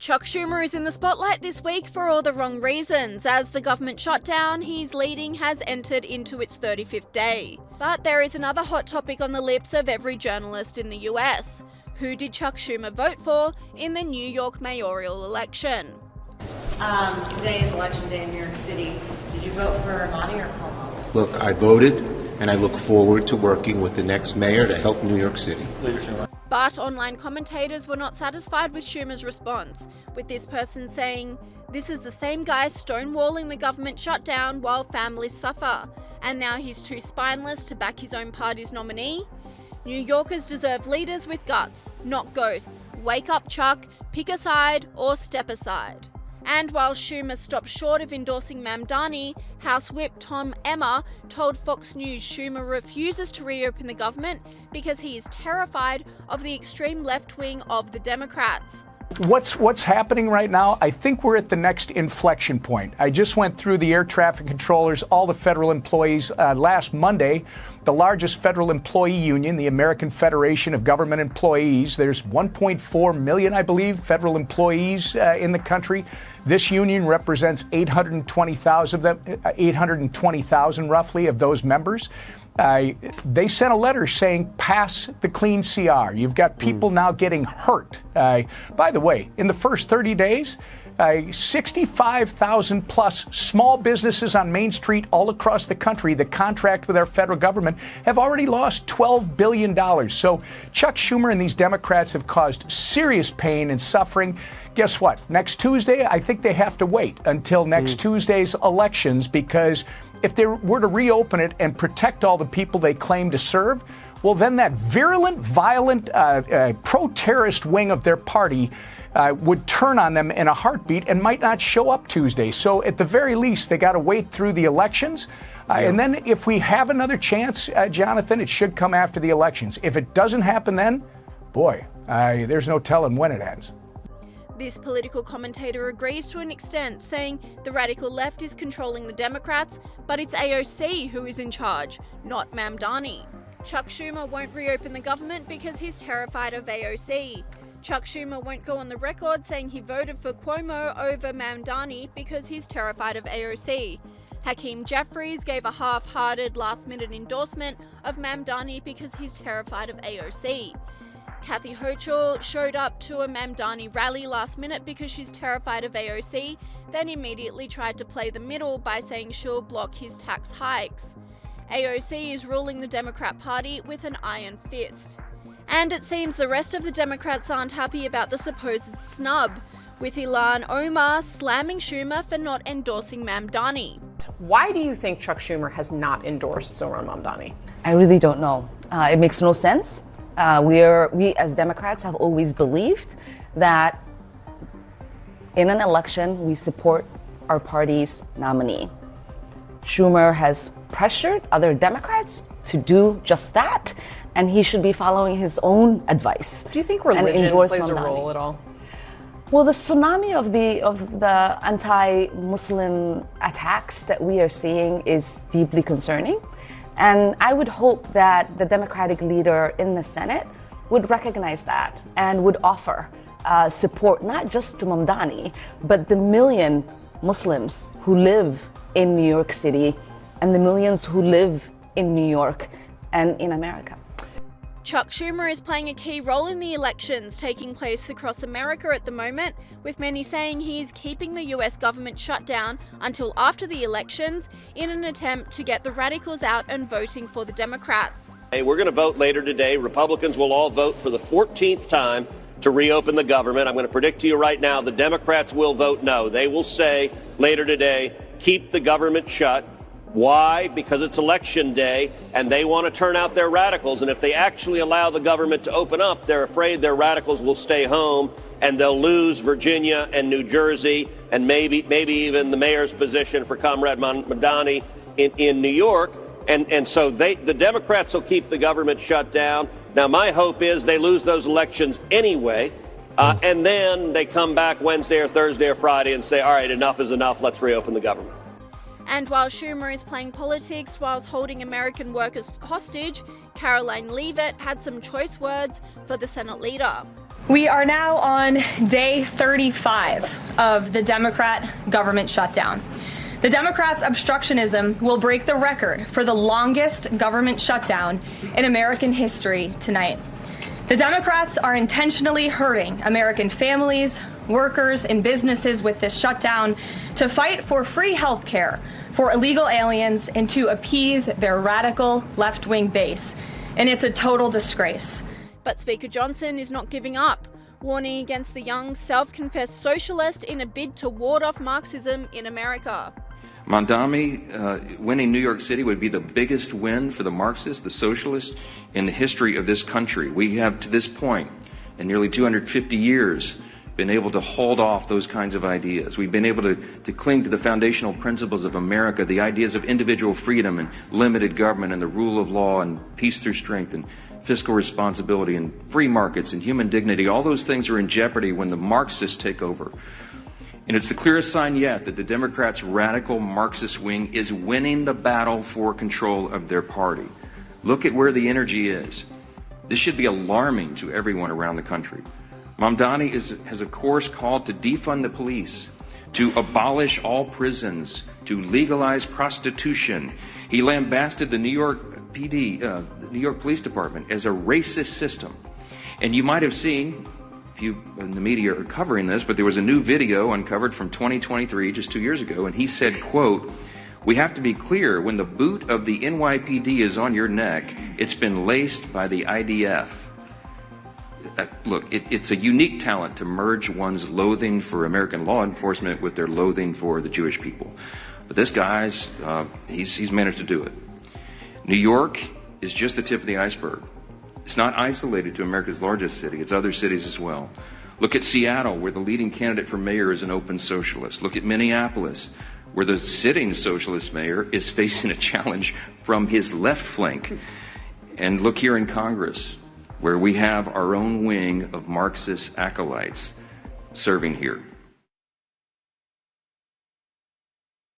Chuck Schumer is in the spotlight this week for all the wrong reasons, as the government shutdown he's leading has entered into its 35th day. But there is another hot topic on the lips of every journalist in the US. Who did Chuck Schumer vote for in the New York mayoral election? Today is election day in New York City. Did you vote for Mamdani or Cuomo? Look, I voted, and I look forward to working with the next mayor to help New York City. But online commentators were not satisfied with Schumer's response, with this person saying, "This is the same guy stonewalling the government shutdown while families suffer, and now he's too spineless to back his own party's nominee? New Yorkers deserve leaders with guts, not ghosts. Wake up, Chuck, pick a side or step aside." And while Schumer stopped short of endorsing Mamdani, House Whip Tom Emmer told Fox News Schumer refuses to reopen the government because he is terrified of the extreme left wing of the Democrats. What's happening right now? I think we're at the next inflection point. I just went through the air traffic controllers, all the federal employees last Monday. The largest federal employee union, the American Federation of Government Employees. There's 1.4 million, I believe, federal employees in the country. This union represents 820,000 of them, 820,000 roughly of those members. They sent a letter saying, pass the clean CR. You've got people now getting hurt. By the way, in the first 30 days, 65,000 plus small businesses on Main Street all across the country that contract with our federal government have already lost $12 billion. So Chuck Schumer and these Democrats have caused serious pain and suffering. Guess what? Next Tuesday, I think they have to wait until next Tuesday's elections, because if they were to reopen it and protect all the people they claim to serve, well, then that virulent, violent, pro-terrorist wing of their party would turn on them in a heartbeat and might not show up Tuesday. So at the very least, they got to wait through the elections. And then if we have another chance, Jonathan, it should come after the elections. If it doesn't happen then, boy, there's no telling when it ends. This political commentator agrees to an extent, saying the radical left is controlling the Democrats, but it's AOC who is in charge, not Mamdani. Chuck Schumer won't reopen the government because he's terrified of AOC. Chuck Schumer won't go on the record saying he voted for Cuomo over Mamdani because he's terrified of AOC. Hakeem Jeffries gave a half-hearted last-minute endorsement of Mamdani because he's terrified of AOC. Kathy Hochul showed up to a Mamdani rally last minute because she's terrified of AOC, then immediately tried to play the middle by saying she'll block his tax hikes. AOC is ruling the Democrat Party with an iron fist. And it seems the rest of the Democrats aren't happy about the supposed snub, with Ilhan Omar slamming Schumer for not endorsing Mamdani. Why do you think Chuck Schumer has not endorsed Zohran Mamdani? I really don't know. It makes no sense. We as Democrats have always believed that in an election, we support our party's nominee. Schumer has pressured other Democrats to do just that, and he should be following his own advice. Do you think religion plays a role at all? Well, the tsunami of the anti-Muslim attacks that we are seeing is deeply concerning. And I would hope that the Democratic leader in the Senate would recognize that and would offer support not just to Mamdani, but the million Muslims who live in New York City and the millions who live in New York and in America. Chuck Schumer is playing a key role in the elections taking place across America at the moment, with many saying he is keeping the US government shut down until after the elections in an attempt to get the radicals out and voting for the Democrats. Hey, we're going to vote later today. Republicans will all vote for the 14th time to reopen the government. I'm going to predict to you right now, the Democrats will vote no. They will say later today, keep the government shut. Why? Because it's election day and they want to turn out their radicals. And if they actually allow the government to open up, they're afraid their radicals will stay home and they'll lose Virginia and New Jersey and maybe even the mayor's position for Comrade Mamdani in New York. And so the Democrats will keep the government shut down. Now, my hope is they lose those elections anyway. And then they come back Wednesday or Thursday or Friday and say, all right, enough is enough. Let's reopen the government. And while Schumer is playing politics whilst holding American workers hostage, Caroline Leavitt had some choice words for the Senate leader. We are now on day 35 of the Democrat government shutdown. The Democrats' obstructionism will break the record for the longest government shutdown in American history tonight. The Democrats are intentionally hurting American families, workers, and businesses with this shutdown to fight for free health care for illegal aliens and to appease their radical left-wing base. And it's a total disgrace. But Speaker Johnson is not giving up, warning against the young, self-confessed socialist in a bid to ward off Marxism in America. Mamdani winning New York City would be the biggest win for the Marxists, the socialists, in the history of this country. We have, to this point, in nearly 250 years, been able to hold off those kinds of ideas. We've been able to cling to the foundational principles of America, the ideas of individual freedom and limited government and the rule of law and peace through strength and fiscal responsibility and free markets and human dignity. All those things are in jeopardy when the Marxists take over. And it's the clearest sign yet that the Democrats' radical Marxist wing is winning the battle for control of their party. Look at where the energy is. This should be alarming to everyone around the country. Mamdani has of course called to defund the police, to abolish all prisons, to legalize prostitution. He lambasted the New York PD, the New York Police Department, as a racist system. And you might have seen, if you in the media are covering this, but there was a new video uncovered from 2023, just 2 years ago, and he said, quote, "We have to be clear, when the boot of the NYPD is on your neck, it's been laced by the IDF. Look, it's a unique talent to merge one's loathing for American law enforcement with their loathing for the Jewish people. But this guy's, he's managed to do it. New York is just the tip of the iceberg. It's not isolated to America's largest city. It's other cities as well. Look at Seattle, where the leading candidate for mayor is an open socialist. Look at Minneapolis, where the sitting socialist mayor is facing a challenge from his left flank. And look here in Congress, where we have our own wing of Marxist acolytes serving here.